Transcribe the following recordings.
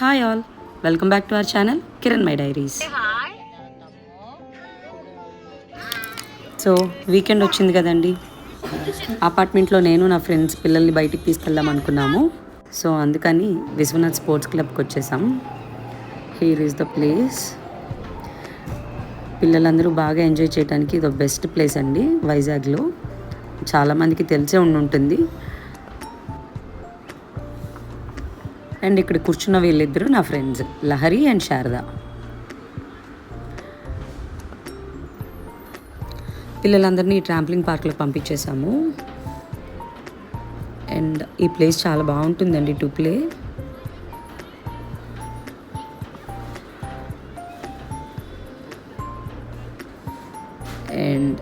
Hi all, welcome back to our channel Kiran my diaries. So weekend వచ్చింది కదండి, అపార్ట్మెంట్లో నేను నా ఫ్రెండ్స్ పిల్లల్ని బయటికి తీసుకెళ్దాం అనుకున్నాము. సో అందుకని విశ్వనాథ్ స్పోర్ట్స్ క్లబ్కి వచ్చేసాం. Here is the place. పిల్లలందరూ బాగా ఎంజాయ్ చేయడానికి ఇది బెస్ట్ ప్లేస్ అండి వైజాగ్లో. చాలామందికి తెలిసే ఉంటుంది. అండ్ ఇక్కడ కూర్చున్న వీళ్ళిద్దరూ నా ఫ్రెండ్స్ లహరి అండ్ శారద. పిల్లలందరినీ ట్రాంప్లింగ్ పార్క్లో పంపించేసాము. అండ్ ఈ ప్లేస్ చాలా బాగుంటుందండి టు ప్లే. అండ్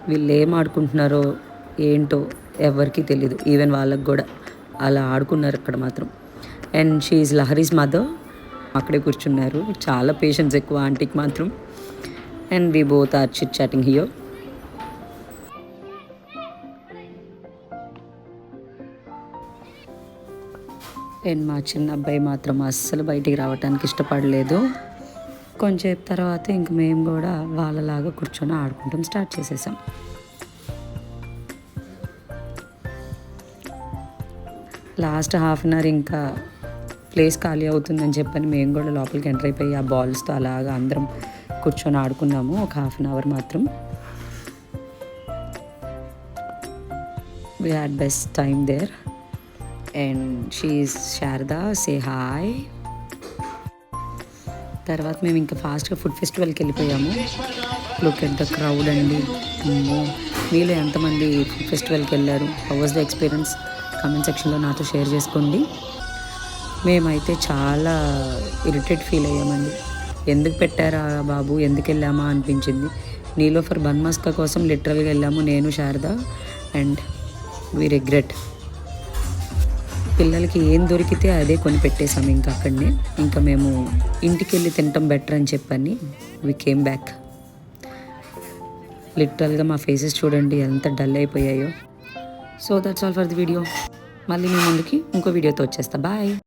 వీళ్ళు ఏం ఆడుకుంటున్నారో ఏంటో ఎవరికి తెలీదు, ఈవెన్ వాళ్ళకి కూడా. అలా ఆడుకున్నారు అక్కడ మాత్రం. And she Lahari's mother. అక్కడే కూర్చున్నారు. చాలా పేషెన్స్ ఎక్కువ ఆంటీకి మాత్రం. And we both are chit chatting here. And మా చిన్న అబ్బాయి మాత్రం అస్సలు బయటికి రావడానికి ఇష్టపడలేదు. కొంచెం తర్వాత ఇంక మేము కూడా వాళ్ళలాగా కూర్చొని ఆడుకుంటాం స్టార్ట్ చేసేసాం. లాస్ట్ హాఫ్ అన్ అవర్ ఇంకా ప్లేస్ ఖాళీ అవుతుందని చెప్పని మేము కూడా లోపలికి ఎంటర్ అయిపోయి ఆ బాల్స్తో అలాగా అందరం కూర్చొని ఆడుకున్నాము ఒక హాఫ్ అన్ అవర్ మాత్రం. We had best time there. And she is Sharada, say hi. తర్వాత మేము ఇంకా ఫాస్ట్గా ఫుడ్ ఫెస్టివల్కి వెళ్ళిపోయాము. లుక్ ఎట్ ద క్రౌడ్ అండి. మీలో ఎంతమంది ఫుడ్ ఫెస్టివల్కి వెళ్ళారు? How was the experience? Comment సెక్షన్లో నాతో షేర్ చేసుకోండి. మేమైతే చాలా ఇరిటేట్ ఫీల్ అయ్యామండి. ఎందుకు పెట్టారా బాబు, ఎందుకు వెళ్ళామా అనిపించింది. నీలోఫర్ బన్ మస్కా కోసం లిటరల్గా వెళ్ళాము నేను, శారద. And we regret. పిల్లలకి ఏం దొరికితే అదే కొని పెట్టేశాం ఇంకా అక్కడనే. ఇంకా మేము ఇంటికి వెళ్ళి తినటం బెటర్ అని చెప్పని వి కేమ్ బ్యాక్. లిటరల్గా మా ఫేసెస్ చూడండి ఎంత డల్ అయిపోయాయో. So that's all for the video. మళ్ళీ మీ ముందుకి ఇంకో వీడియోతో వచ్చేస్తా. బాయ్.